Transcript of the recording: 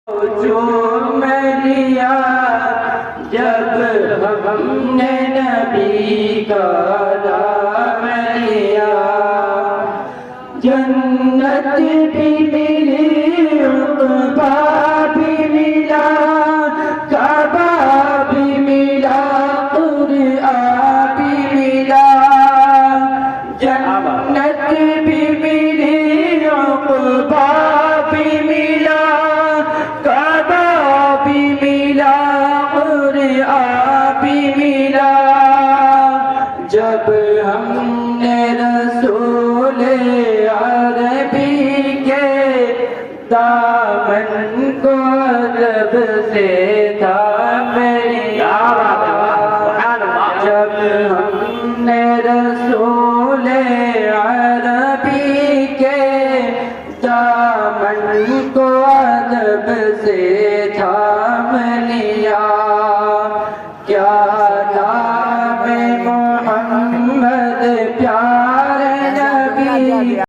چوم لیا جب ہم نے نبی کا نام لیا، جنت بھی ملی عقبہ بھی ملا، کعبہ بھی ملا، قرآن بھی ملا، جنت بھی ملی عقبہ بھی ملا، کعبہ بھی ملا، قرآن بھی ملا، جب ہم نے رسول عربی کے دامن کو ادب سے تھام لیا، جب ہم نے رسول عربی کے دامن کو ادب سے تھام لیا، کیا نام محمد پیارے نبی